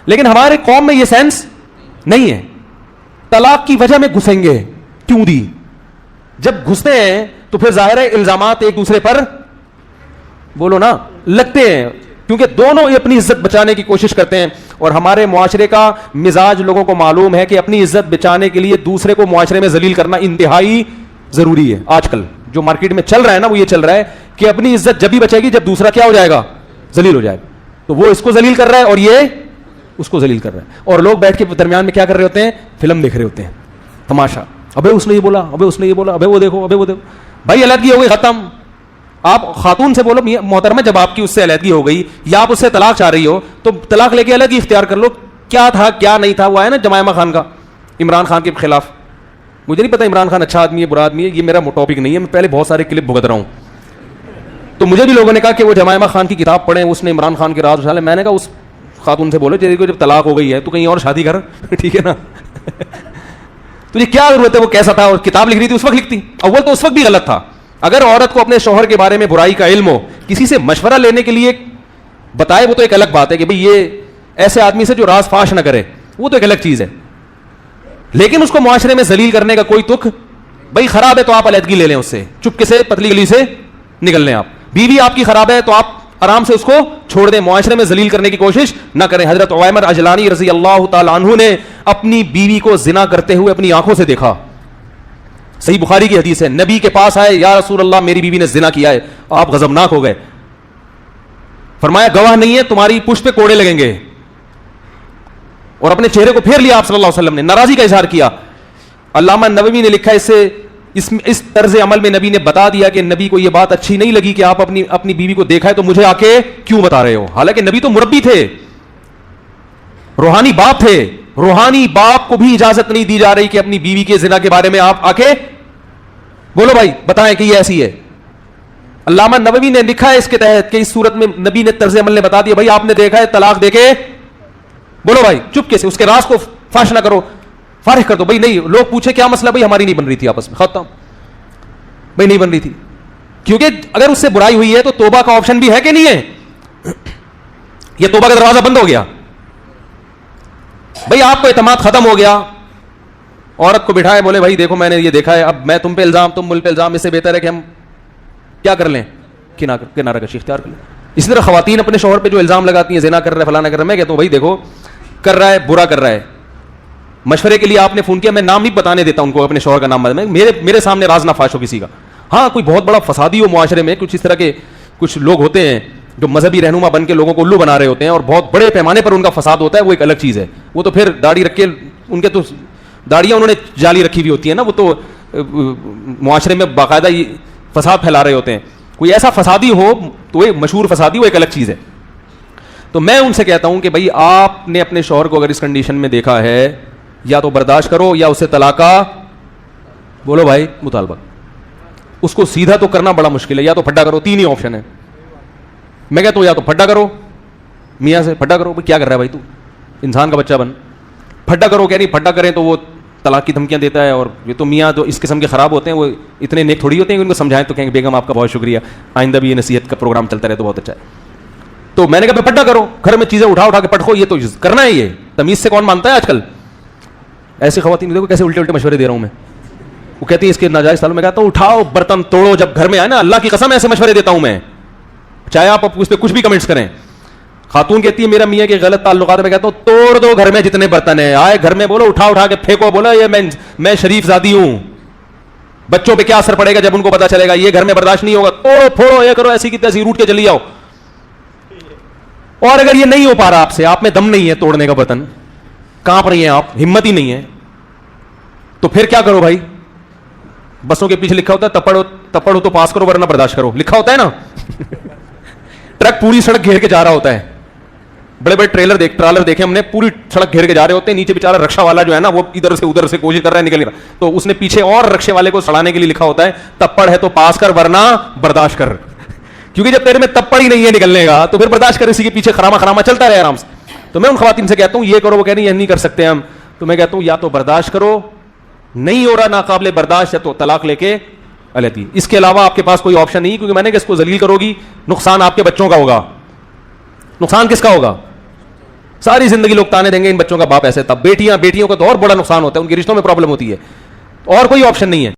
لیکن ہمارے قوم میں یہ سینس نہیں ہے. طلاق کی وجہ میں گھسیں گے, کیوں دی؟ جب گھستے ہیں تو پھر ظاہر ہے الزامات ایک دوسرے پر بولو نا لگتے ہیں, کیونکہ دونوں اپنی عزت بچانے کی کوشش کرتے ہیں. اور ہمارے معاشرے کا مزاج لوگوں کو معلوم ہے کہ اپنی عزت بچانے کے لیے دوسرے کو معاشرے میں ذلیل کرنا انتہائی ضروری ہے. آج کل جو مارکیٹ میں چل رہا ہے نا, وہ یہ چل رہا ہے کہ اپنی عزت جب بھی بچے گی جب دوسرا کیا ہو جائے گا, ذلیل ہو جائے گا. تو وہ اس کو ذلیل کر رہا ہے اور یہ اس کو ذلیل کر رہا ہے, اور لوگ بیٹھ کے درمیان میں کیا کر رہے ہوتے ہیں, فلم دیکھ رہے ہوتے ہیں, تماشا. ابے اس نے یہ بولا, ابے اس نے یہ بولا, ابے وہ دیکھو, ابے وہ دیکھو. بھائی علیحدگی ہو گئی, ختم. آپ خاتون سے بولو محترمہ, جب آپ کی اس سے علیحدگی ہو گئی یا آپ اس سے طلاق چاہ رہی ہو تو طلاق لے کے الگ ہی اختیار کر لو. کیا تھا کیا نہیں تھا, وہ ہے نا جمائمہ خان کا عمران خان کے خلاف. مجھے نہیں پتا عمران خان اچھا آدمی ہے برا آدمی ہے, یہ میرا ٹاپک نہیں ہے. میں پہلے بہت سارے کلپ بھگت رہا ہوں, تو مجھے بھی لوگوں نے کہا کہ وہ جمائمہ خان کی کتاب پڑھیں, اس نے عمران خان کے راز اچھالے. میں نے کہا اس خاتون سے بولو جب طلاق ہو گئی ہے تو کہیں اور شادی کر, ٹھیک ہے نا. تجھے کیا ضرورت ہے, وہ کیسا تھا, اور کتاب لکھ رہی تھی اس وقت لکھتی. اول تو اس وقت بھی غلط تھا. اگر عورت کو اپنے شوہر کے بارے میں برائی کا علم ہو, کسی سے مشورہ لینے کے لیے بتائے, وہ تو ایک الگ بات ہے کہ بھئی یہ ایسے آدمی سے جو راز فاش نہ کرے, وہ تو ایک الگ چیز ہے. لیکن اس کو معاشرے میں ذلیل کرنے کا کوئی تک, بھائی خراب ہے تو آپ علیحدگی لے لیں اس سے, چپکے سے پتلی گلی سے نکل لیں. آپ بیوی آپ کی خراب ہے تو آپ آرام سے اس کو چھوڑ دیں, معاشرے میں ذلیل کرنے کی کوشش نہ کریں. حضرت عویمر اجلانی رضی اللہ تعالی عنہ نے اپنی بیوی کو زنا کرتے ہوئے اپنی آنکھوں سے دیکھا. صحیح بخاری کی حدیث ہے. نبی کے پاس آئے, یا رسول اللہ میری بیوی نے زنا کیا ہے. آپ غضبناک ہو گئے, فرمایا گواہ نہیں ہے, تمہاری پشت پہ کوڑے لگیں گے, اور اپنے چہرے کو پھیر لیا آپ صلی اللہ علیہ وسلم نے, ناراضی کا اظہار کیا. علامہ نووی نے لکھا اس طرز عمل میں نبی نے بتا دیا کہ نبی کو یہ بات اچھی نہیں لگی کہ آپ اپنی بیوی کو دیکھا ہے تو مجھے آ کے کیوں بتا رہے ہو. حالانکہ نبی تو مربی تھے, روحانی باپ تھے. روحانی باپ کو بھی اجازت نہیں دی جا رہی کہ اپنی بیوی کے زنا کے بارے میں آپ آ کے بولو بھائی بتائیں کہ یہ ایسی ہے. علامہ نووی نے لکھا ہے اس کے تحت کہ اس صورت میں نبی نے طرز عمل نے بتا دیا, بھائی آپ نے دیکھا ہے, طلاق دے کے بولو بھائی چپکے سے اس کے راز کو فاش نہ کرو, فارغ کر دو. بھائی نہیں, لوگ پوچھے کیا مسئلہ, بھائی ہماری نہیں بن رہی تھی آپس میں, ختم. بھائی نہیں بن رہی تھی, کیونکہ اگر اس سے برائی ہوئی ہے تو توبہ کا آپشن بھی ہے کہ نہیں ہے, یہ توبہ کا دروازہ بند ہو گیا. بھائی آپ کو اعتماد ختم ہو گیا, عورت کو بٹھائے, بولے بھائی دیکھو میں نے یہ دیکھا ہے, اب میں تم پہ الزام, تم مل پہ الزام, اس سے بہتر ہے کہ ہم کیا کر لیں, کنارہ کشی اختیار کر لیں. اسی طرح خواتین اپنے شوہر پہ جو الزام لگاتی ہیں, زنا کر رہا ہے, فلانا کر رہا ہے, میں کہتا ہوں بھائی دیکھو کر رہا ہے, برا کر رہا ہے, مشورے کے لیے آپ نے فون کیا, میں نام نہیں بتانے دیتا ان کو, اپنے شوہر کا نام میرے سامنے راز نہ فاش ہو کسی کا. ہاں کوئی بہت بڑا فسادی ہو معاشرے میں, کچھ اس طرح کے کچھ لوگ ہوتے ہیں جو مذہبی رہنما بن کے لوگوں کو الو بنا رہے ہوتے ہیں اور بہت بڑے پیمانے پر ان کا فساد ہوتا ہے, وہ ایک الگ چیز ہے. وہ تو پھر داڑھی رکھ کے, ان کے تو داڑیاں انہوں نے جالی رکھی ہوئی ہوتی ہیں نا, وہ تو معاشرے میں باقاعدہ فساد پھیلا رہے ہوتے ہیں. کوئی ایسا فسادی ہو تو وہ مشہور فسادی, وہ ایک الگ چیز ہے. تو میں ان سے کہتا ہوں کہ بھائی آپ نے اپنے شوہر کو اگر اس کنڈیشن میں دیکھا ہے, یا تو برداشت کرو یا اسے طلاق کا بولو بھائی مطالبہ. اس کو سیدھا تو کرنا بڑا مشکل ہے, یا تو پھڈا کرو, تین ہی آپشن ہے. میں کہتا ہوں یا تو پھڈا کرو, میاں سے پھڈا کرو, کیا کر رہا ہے بھائی تو, انسان کا بچہ بن, پھڈا کرو. کہہ نہیں پھڈا کریں تو وہ طلاق کی دھمکیاں دیتا ہے, اور یہ تو میاں تو اس قسم کے خراب ہوتے ہیں, وہ اتنے نیک تھوڑی ہوتے ہیں کہ ان کو سمجھائیں تو کہیں گے بیگم آپ کا بہت شکریہ, آئندہ بھی یہ نصیحت کا پروگرام چلتا رہے تو بہت اچھا ہے. تو میں نے کہا پھڈا کرو, گھر میں چیزیں اٹھا کے پٹکو, یہ تو کرنا ہے. یہ تمیز سے کون مانتا ہے آج کل. ایسی خواتین دیکھو کیسے الٹے مشورے دے رہا ہوں میں. وہ کہتی ہے اس کے ناجائز تعلق, میں کہتا ہوں اٹھاؤ برتن توڑو, جب گھر میں آئے نا, اللہ کی قسم ایسے مشورے دیتا ہوں میں, چاہے آپ اس پہ کچھ بھی کمنٹس کریں. خاتون کہتی ہے میرا میاں کے غلط تعلقات, میں کہتا ہوں توڑ دو گھر میں جتنے برتن ہیں, آئے گھر میں بولو اٹھا کے پھینکو, بولو یہ میں شریف زادی ہوں. بچوں پہ کیا اثر پڑے گا جب ان کو پتا چلے گا, یہ گھر میں برداشت نہیں ہوگا, توڑو پھوڑو, یہ کرو, ایسی کی تیسی روٹ کے چلی جاؤ. اور اگر یہ نہیں ہو پا رہا آپ سے, آپ میں دم نہیں ہے توڑنے کا برتن, کانپ رہی ہیں آپ, ہمت ہی نہیں ہے, تو پھر کیا کرو بھائی. بسوں کے پیچھے لکھا ہوتا ہے تپڑ ہو تو پاس کرو ورنہ برداشت کرو, لکھا ہوتا ہے نا. ٹرک پوری سڑک گھیر کے جا رہا ہوتا ہے, بڑے بڑے ٹرالر دیکھے ہم نے, پوری سڑک گھیر کے جا رہے ہوتے ہیں, نیچے بیچارہ رکشا والا جو ہے نا وہ ادھر سے کوشش کر رہا ہے نکل رہا, تو اس نے پیچھے اور رکشے والے کو سڑانے کے لیے لکھا ہوتا ہے تپڑ ہے تو پاس کر ورنہ برداشت کر. کیونکہ جب تیرے میں تپڑ ہی نہیں ہے نکلنے کا تو پھر برداشت کر, اسی کے پیچھے خراما چلتا رہے آرام سے. تو میں ان خواتین سے کہتا ہوں یہ کرو, وہ کہہ رہی یہ نہیں کر سکتے ہم, تو میں کہتا ہوں یا تو برداشت کرو, نہیں ہو رہا ناقابل برداشت, یا تو طلاق لے کے علیحدگی. اس کے علاوہ آپ کے پاس کوئی آپشن نہیں, کیونکہ میں نے کہ اس کو ذلیل کرو گی, نقصان آپ کے بچوں کا ہوگا. نقصان کس کا ہوگا, ساری زندگی لوگ تانے دیں گے ان بچوں کا باپ ایسے تھا. بیٹیوں کا تو اور بڑا نقصان ہوتا ہے, ان کے رشتوں میں پرابلم ہوتی ہے, اور کوئی آپشن نہیں ہے.